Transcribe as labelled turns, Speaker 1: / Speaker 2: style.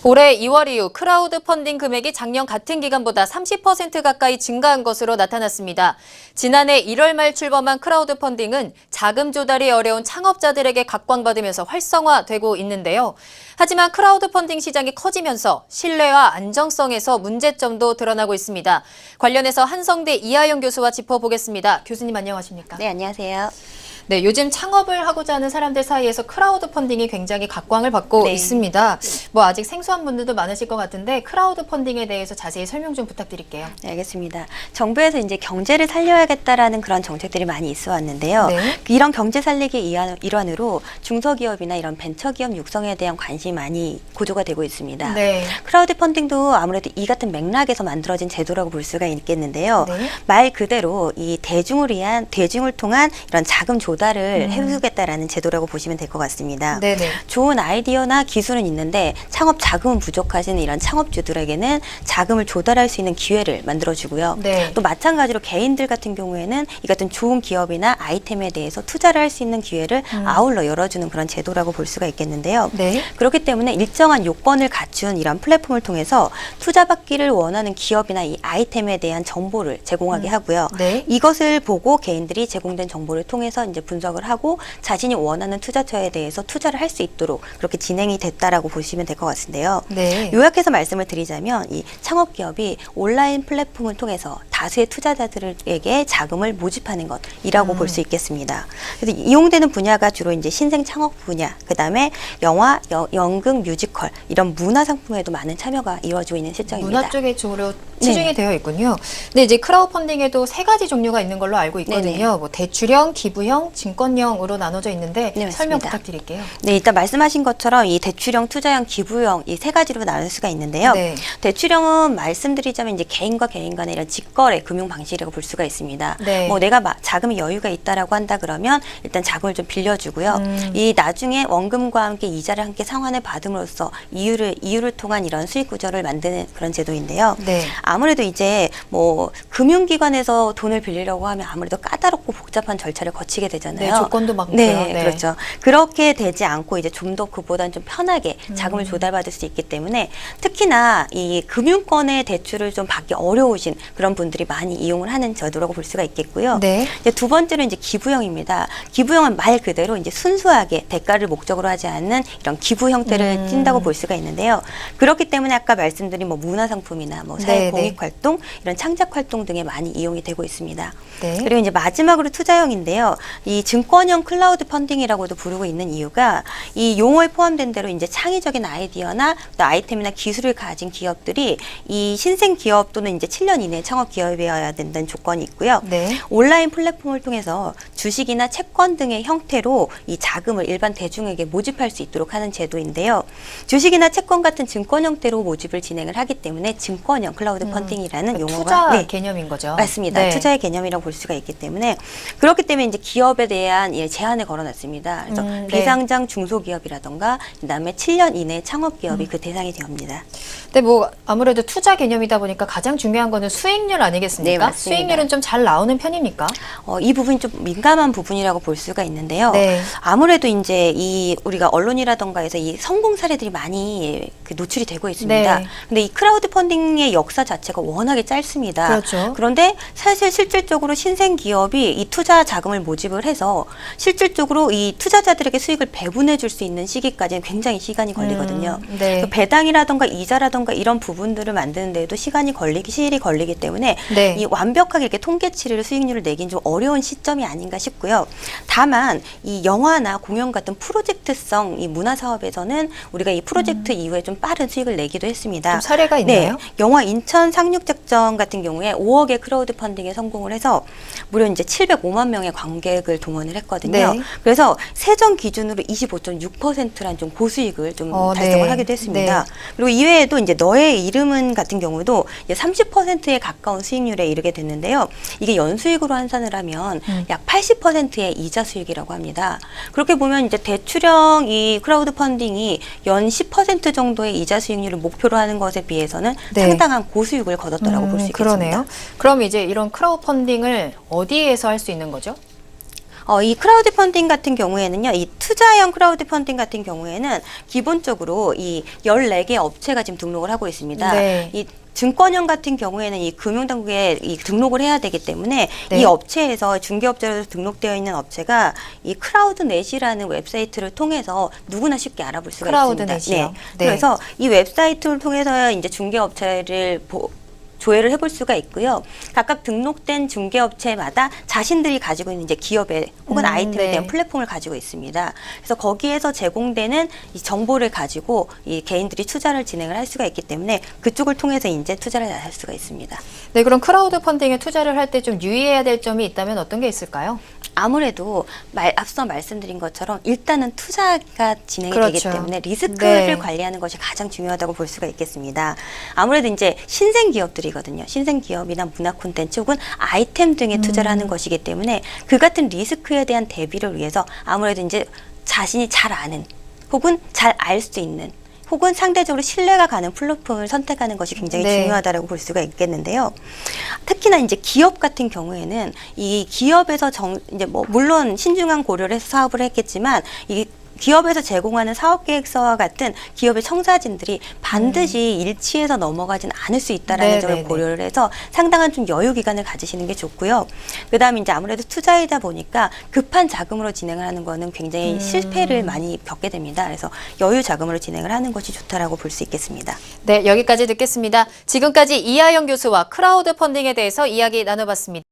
Speaker 1: 올해 2월 이후 크라우드 펀딩 금액이 작년 같은 기간보다 30% 가까이 증가한 것으로 나타났습니다. 지난해 1월 말 출범한 크라우드 펀딩은 자금 조달이 어려운 창업자들에게 각광받으면서 활성화되고 있는데요. 하지만 크라우드 펀딩 시장이 커지면서 신뢰와 안정성에서 문제점도 드러나고 있습니다. 관련해서 한성대 이하영 교수와 짚어보겠습니다. 교수님 안녕하십니까?
Speaker 2: 네, 안녕하세요.
Speaker 1: 네, 요즘 창업을 하고자 하는 사람들 사이에서 크라우드 펀딩이 굉장히 각광을 받고
Speaker 2: 네.
Speaker 1: 있습니다. 뭐 아직 생소한 분들도 많으실 것 같은데 크라우드 펀딩에 대해서 자세히 설명 좀 부탁드릴게요.
Speaker 2: 네, 알겠습니다. 정부에서 이제 경제를 살려야겠다라는 그런 정책들이 많이 있어 왔는데요.
Speaker 1: 네.
Speaker 2: 이런 경제 살리기 일환으로 중소기업이나 이런 벤처기업 육성에 대한 관심이 많이 고조가 되고 있습니다.
Speaker 1: 네.
Speaker 2: 크라우드 펀딩도 아무래도 이 같은 맥락에서 만들어진 제도라고 볼 수가 있겠는데요.
Speaker 1: 네.
Speaker 2: 말 그대로 이 대중을 통한 이런 자금 조달을 해주겠다라는 제도라고 보시면 될 것 같습니다.
Speaker 1: 네네.
Speaker 2: 좋은 아이디어나 기술은 있는데 창업 자금은 부족하신 이런 창업주들에게는 자금을 조달할 수 있는 기회를 만들어주고요.
Speaker 1: 네.
Speaker 2: 또 마찬가지로 개인들 같은 경우에는 이 같은 좋은 기업이나 아이템에 대해서 투자를 할 수 있는 기회를 아울러 열어주는 그런 제도라고 볼 수가 있겠는데요.
Speaker 1: 네.
Speaker 2: 그렇기 때문에 일정한 요건을 갖춘 이런 플랫폼을 통해서 투자받기를 원하는 기업이나 이 아이템에 대한 정보를 제공하게 하고요.
Speaker 1: 네.
Speaker 2: 이것을 보고 개인들이 제공된 정보를 통해서 이제 분석을 하고 자신이 원하는 투자처에 대해서 투자를 할 수 있도록 그렇게 진행이 됐다라고 보시면 될 것 같은데요.
Speaker 1: 네.
Speaker 2: 요약해서 말씀을 드리자면 이 창업기업이 온라인 플랫폼을 통해서 다수의 투자자들에게 자금을 모집하는 것이라고 볼 수 있겠습니다. 그래서 이용되는 분야가 주로 이제 신생 창업 분야, 그다음에 영화, 연극, 뮤지컬 이런 문화 상품에도 많은 참여가 이루어지고 있는 실정입니다.
Speaker 1: 문화 쪽에 주로 치중이 되어 있군요. 근데 이제 크라우드 펀딩에도 세 가지 종류가 있는 걸로 알고 있거든요.
Speaker 2: 네네.
Speaker 1: 뭐 대출형, 기부형, 증권형으로 나눠져 있는데
Speaker 2: 네,
Speaker 1: 설명
Speaker 2: 맞습니다.
Speaker 1: 부탁드릴게요.
Speaker 2: 네, 일단 말씀하신 것처럼 이 대출형, 투자형, 기부형 이 세 가지로 나눌 수가 있는데요.
Speaker 1: 네.
Speaker 2: 대출형은 말씀드리자면 이제 개인과 개인 간의 이런 직거래 금융 방식이라고 볼 수가 있습니다.
Speaker 1: 네.
Speaker 2: 뭐 내가 자금의 여유가 있다라고 한다 그러면 일단 자금을 좀 빌려주고요. 이 나중에 원금과 함께 이자를 함께 상환을 받음으로써 이율을 통한 이런 수익 구조를 만드는 그런 제도인데요.
Speaker 1: 네.
Speaker 2: 아무래도 이제 뭐 금융기관에서 돈을 빌리려고 하면 아무래도 까다롭고 복잡한 절차를 거치게 되잖아요.
Speaker 1: 네, 조건도 많고요.
Speaker 2: 네,
Speaker 1: 네.
Speaker 2: 그렇죠. 그렇게 되지 않고 이제 좀 더 그보다는 좀 편하게 자금을 조달받을 수 있기 때문에 특히나 이 금융권의 대출을 좀 받기 어려우신 그런 분들이 많이 이용을 하는 제도라고 볼 수가 있겠고요.
Speaker 1: 네.
Speaker 2: 이제 두 번째는 이제 기부형입니다. 기부형은 말 그대로 이제 순수하게 대가를 목적으로 하지 않는 이런 기부 형태를 띈다고 볼 수가 있는데요. 그렇기 때문에 아까 말씀드린 뭐 문화상품이나 뭐 사회
Speaker 1: 네,
Speaker 2: 공익
Speaker 1: 네.
Speaker 2: 활동 이런 창작 활동 등에 많이 이용이 되고 있습니다.
Speaker 1: 네.
Speaker 2: 그리고 이제 마지막으로 투자형인데요. 이 증권형 클라우드 펀딩이라고도 부르고 있는 이유가 이 용어에 포함된 대로 이제 창의적인 아이디어나 또 아이템이나 기술을 가진 기업들이 이 신생 기업 또는 이제 7년 이내 창업 기업이어야 된다는 조건이 있고요.
Speaker 1: 네.
Speaker 2: 온라인 플랫폼을 통해서 주식이나 채권 등의 형태로 이 자금을 일반 대중에게 모집할 수 있도록 하는 제도인데요. 주식이나 채권 같은 증권 형태로 모집을 진행을 하기 때문에 증권형 클라우드 펀딩이라는 용어가
Speaker 1: 투자 개념인 거죠.
Speaker 2: 맞습니다.
Speaker 1: 네.
Speaker 2: 투자의 개념이라고 볼 수가 있기 때문에 그렇기 때문에 이제 기업에 대한 제한을 걸어놨습니다. 그래서
Speaker 1: 네.
Speaker 2: 비상장 중소기업이라던가 그다음에 7년 이내 창업기업이 그 대상이 됩니다.
Speaker 1: 근데 뭐 아무래도 투자 개념이다 보니까 가장 중요한 거는 수익률
Speaker 2: 네,
Speaker 1: 아니겠습니까?
Speaker 2: 맞습니다.
Speaker 1: 수익률은 좀 잘 나오는 편입니까?
Speaker 2: 이 부분이 좀 민감한 부분이라고 볼 수가 있는데요.
Speaker 1: 네.
Speaker 2: 아무래도 이제 우리가 언론이라던가에서 이 성공 사례들이 많이 노출이 되고 있습니다.
Speaker 1: 네.
Speaker 2: 근데 이 크라우드 펀딩의 역사 자체가 워낙에 짧습니다.
Speaker 1: 그렇죠.
Speaker 2: 그런데 사실 실질적으로 신생 기업이 이 투자 자금을 모집을 해서 실질적으로 이 투자자들에게 수익을 배분해 줄 수 있는 시기까지는 굉장히 시간이 걸리거든요.
Speaker 1: 네.
Speaker 2: 그 배당이라던가 이자라던가 이런 부분들을 만드는 데에도 시일이 걸리기 때문에
Speaker 1: 네.
Speaker 2: 이 완벽하게 이렇게 통계치를 수익률을 내긴 좀 어려운 시점이 아닌가 싶고요. 다만 이 영화나 공연 같은 프로젝트성 이 문화 사업에서는 우리가 이 프로젝트 이후에 좀 빠른 수익을 내기도 했습니다.
Speaker 1: 좀 사례가 있나요?
Speaker 2: 네, 영화 인천 상륙작전 같은 경우에 5억의 크라우드 펀딩에 성공을 해서 무려 이제 705만 명의 관객을 동원을 했거든요.
Speaker 1: 네.
Speaker 2: 그래서 세전 기준으로 25.6%란 좀 고수익을 좀 달성을
Speaker 1: 네.
Speaker 2: 하기도 했습니다.
Speaker 1: 네.
Speaker 2: 그리고 이외에도 이제 너의 이름은 같은 경우도 30%에 가까운 수익률에 이르게 됐는데요. 이게 연수익으로 환산을 하면 약 80%의 이자 수익이라고 합니다. 그렇게 보면 이제 대출형 이 크라우드 펀딩이 연 10% 정도의 이자 수익률을 목표로 하는 것에 비해서는
Speaker 1: 네.
Speaker 2: 상당한 고수익을 거뒀다라고 볼 수 있겠습니다.
Speaker 1: 그러네요. 그럼 이제 이런 크라우드 펀딩을 어디에서 할 수 있는 거죠?
Speaker 2: 이 크라우드 펀딩 같은 경우에는요, 이 투자형 크라우드 펀딩 같은 경우에는 기본적으로 이 14개 업체가 지금 등록을 하고 있습니다.
Speaker 1: 네.
Speaker 2: 이 증권형 같은 경우에는 이 금융당국에 이 등록을 해야 되기 때문에
Speaker 1: 네.
Speaker 2: 이 업체에서 중개업자로 등록되어 있는 업체가 이 크라우드넷이라는 웹사이트를 통해서 누구나 쉽게 알아볼 수가 있습니다.
Speaker 1: 크라우드넷이요? 네.
Speaker 2: 그래서 이 웹사이트를 통해서 이제 중개업체를 조회를 해볼 수가 있고요. 각각 등록된 중개업체마다 자신들이 가지고 있는 이제 기업의 혹은 아이템에
Speaker 1: 네.
Speaker 2: 대한 플랫폼을 가지고 있습니다. 그래서 거기에서 제공되는 이 정보를 가지고 이 개인들이 투자를 진행을 할 수가 있기 때문에 그쪽을 통해서 이제 투자를 할 수가 있습니다.
Speaker 1: 네, 그럼 크라우드 펀딩에 투자를 할 때 좀 유의해야 될 점이 있다면 어떤 게 있을까요?
Speaker 2: 아무래도 앞서 말씀드린 것처럼 일단은 투자가 진행이 되기
Speaker 1: 그렇죠.
Speaker 2: 때문에 리스크를
Speaker 1: 네.
Speaker 2: 관리하는 것이 가장 중요하다고 볼 수가 있겠습니다. 아무래도 이제 신생 기업들이거든요. 신생 기업이나 문화 콘텐츠 혹은 아이템 등에 투자를 하는 것이기 때문에 그 같은 리스크에 대한 대비를 위해서 아무래도 이제 자신이 잘 아는 혹은 잘 알 수 있는 혹은 상대적으로 신뢰가 가는 플랫폼을 선택하는 것이 굉장히
Speaker 1: 네.
Speaker 2: 중요하다고 볼 수가 있겠는데요. 특히나 이제 기업 같은 경우에는 이 기업에서 이제 뭐 물론 신중한 고려를 해서 사업을 했겠지만 이 기업에서 제공하는 사업계획서와 같은 기업의 청사진들이 반드시 일치해서 넘어가진 않을 수 있다라는
Speaker 1: 네,
Speaker 2: 점을
Speaker 1: 네, 네.
Speaker 2: 고려를 해서 상당한 좀 여유 기간을 가지시는 게 좋고요. 그다음에 이제 아무래도 투자이다 보니까 급한 자금으로 진행을 하는 거는 굉장히 실패를 많이 겪게 됩니다. 그래서 여유 자금으로 진행을 하는 것이 좋다라고 볼 수 있겠습니다.
Speaker 1: 네, 여기까지 듣겠습니다. 지금까지 이하영 교수와 크라우드 펀딩에 대해서 이야기 나눠봤습니다.